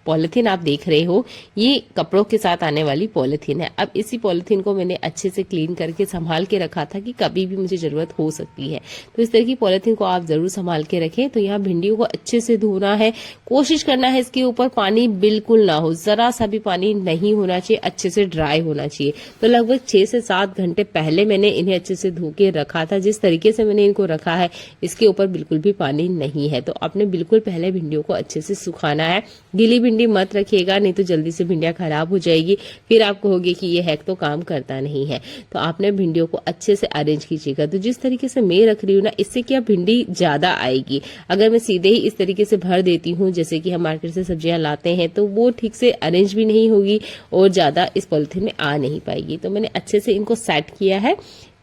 [SPEAKER 1] पॉलिथीन आप देख रहे हो ये कपड़ों के साथ आने वाली पॉलिथीन है। अब इसी पॉलिथीन को मैंने अच्छे से क्लीन करके संभाल के रखा था कि कभी भी मुझे जरूरत हो सकती है। तो इस तरह की पॉलिथीन को आप जरूर संभाल के रखें। तो यहाँ भिंडियों को अच्छे से धोना है, कोशिश करना है इसके ऊपर पानी बिल्कुल ना हो, जरा सा भी पानी नहीं होना चाहिए, अच्छे से ड्राई होना चाहिए। तो लगभग 6 से 7 घंटे पहले मैंने इन्हें अच्छे से धो के रखा था। जिस तरीके से मैंने इनको रखा है इसके ऊपर बिल्कुल भी पानी नहीं है। तो आपने बिल्कुल पहले भिंडियों को अच्छे से सुखाना है। गीली भिंडी मत रखिएगा, नहीं तो जल्दी से भिंडियां खराब हो जाएगी, फिर आप कहोगे कि ये हैक तो काम करता नहीं है। तो आपने भिंडियों को अच्छे से अरेंज कीजिएगा। तो जिस तरीके से मैं रख रही हूँ ना, इससे क्या भिंडी ज्यादा आएगी। अगर मैं सीधे ही इस तरीके से भर देती हूँ जैसे कि हम मार्केट से सब्जियां लाते हैं तो वो ठीक से अरेंज भी नहीं होगी और ज्यादा इस पॉलिथीन में आ नहीं पाएगी। तो मैंने अच्छे से इनको सेट किया है।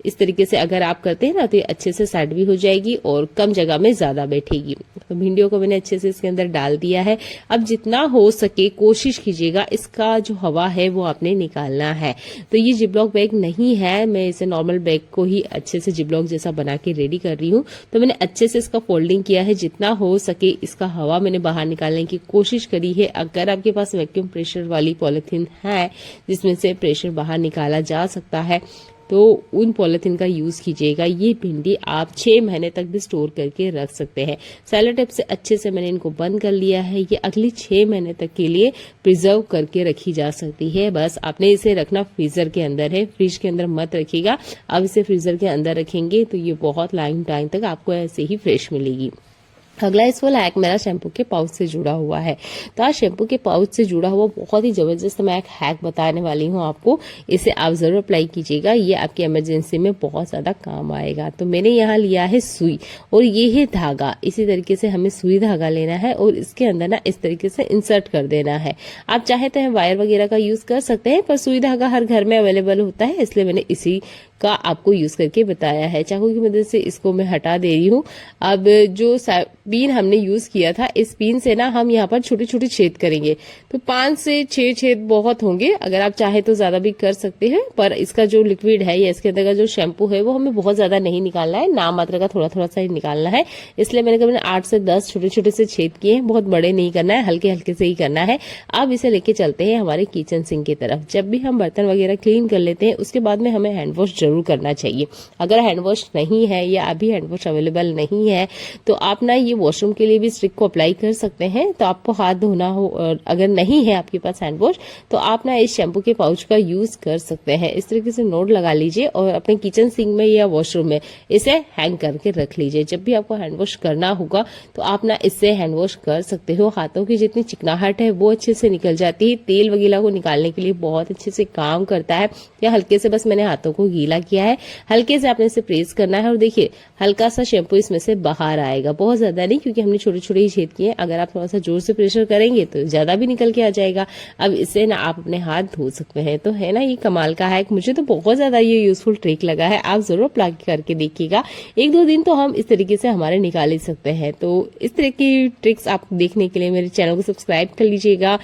[SPEAKER 1] इस तरीके से अगर आप करते हैं ना तो ये अच्छे से सेट भी हो जाएगी और कम जगह में ज्यादा बैठेगी। तो भिंडियों को मैंने अच्छे से इसके अंदर डाल दिया है। अब जितना हो सके कोशिश कीजिएगा इसका जो हवा है वो आपने निकालना है। तो ये जिपलॉक बैग नहीं है, मैं इसे नॉर्मल बैग को ही अच्छे से जिपलॉक जैसा बना के रेडी कर रही हूँ। तो मैंने अच्छे से इसका फोल्डिंग किया है, जितना हो सके इसका हवा मैंने बाहर निकालने की कोशिश करी है। अगर आपके पास वैक्यूम प्रेशर वाली पॉलिथीन है जिसमें से प्रेशर बाहर निकाला जा सकता है तो उन पॉलिथीन का यूज कीजिएगा। ये भिंडी आप 6 महीने तक भी स्टोर करके रख सकते हैं। सेलो टेप से अच्छे से मैंने इनको बंद कर लिया है। ये अगली 6 महीने तक के लिए प्रिजर्व करके रखी जा सकती है। बस आपने इसे रखना फ्रीजर के अंदर है, फ्रिज के अंदर मत रखिएगा। अब इसे फ्रीजर के अंदर रखेंगे तो ये बहुत लॉन्ग टाइम तक आपको ऐसे ही फ्रेश मिलेगी। अगला इस वाला हैक मेरा शैम्पू के पाउच से जुड़ा हुआ है। तो आज शैम्पू के पाउच से जुड़ा हुआ बहुत ही जबरदस्त मैं एक हैक बताने वाली हूँ आपको। इसे आप जरूर अप्लाई कीजिएगा, ये आपकी इमरजेंसी में बहुत ज्यादा काम आएगा। तो मैंने यहाँ लिया है सुई और ये है धागा। इसी तरीके से हमें सुई धागा लेना है और इसके अंदर ना इस तरीके से इंसर्ट कर देना है। आप चाहे तो वायर वगैरह का यूज कर सकते हैं, पर सुई धागा हर घर में अवेलेबल होता है, इसलिए मैंने इसी का आपको यूज करके बताया है। चाकू की मदद से इसको मैं हटा दे रही हूँ। अब जो पिन हमने यूज किया था, इस पिन से ना हम यहाँ पर छोटे छोटे छेद करेंगे। तो 5 से 6 छेद बहुत होंगे, अगर आप चाहे तो ज्यादा भी कर सकते हैं। पर इसका जो लिक्विड है या इसके अंदर का जो शैम्पू है वो हमें बहुत ज्यादा नहीं निकालना है, नाम मात्र का थोड़ा थोड़ा सा ही निकालना है। इसलिए मैंने 8 से 10 छोटे छोटे से छेद किए हैं। बहुत बड़े नहीं करना है, हल्के हल्के से ही करना है। अब इसे लेके चलते हैं हमारे किचन सिंक की तरफ। जब भी हम बर्तन वगैरह क्लीन कर लेते हैं उसके बाद में हमें हैंड वॉश जरूर करना चाहिए। अगर हैंड वॉश नहीं है या अभी हैंड वॉश अवेलेबल नहीं है तो आप ना ये वॉशरूम के लिए भी इस ट्रिक को अप्लाई कर सकते हैं। तो आपको हाथ धोना हो और अगर नहीं है आपके पास हैंड वॉश तो आप ना इस शैम्पू के पाउच का यूज कर सकते हैं। इस तरीके से नोट लगा लीजिए और अपने किचन सिंक में या वॉशरूम में इसे हैंग करके रख लीजिए। जब भी आपको हैंड वॉश करना होगा तो आप ना इससे हैंड वॉश कर सकते हो। हाथों की जितनी चिकनाहट है वो अच्छे से निकल जाती है। तेल वगैरह को निकालने के लिए बहुत अच्छे से काम करता है। या हल्के से बस मैंने हाथों को गीला किया है, हल्के से आपने इसे प्रेस करना है और देखिए हल्का सा शैम्पू इसमें से बाहर आएगा। बहुत ज्यादा नहीं, क्योंकि हमने छोटे छोटे ही छेद किए हैं। अगर आप थोड़ा सा जोर से प्रेशर करेंगे तो ज्यादा भी निकल के आ जाएगा। अब इससे ना आप अपने हाथ धो सकते हैं। तो है ना ये कमाल का हैक, मुझे तो बहुत ज्यादा ये यूजफुल ट्रिक लगा है। आप जरूर अप्लाई करके देखिएगा। 1-2 दिन तो हम इस तरीके से हमारे निकाल ही सकते हैं। तो इस तरह की ट्रिक्स आप देखने के लिए मेरे चैनल को सब्सक्राइब कर लीजिएगा।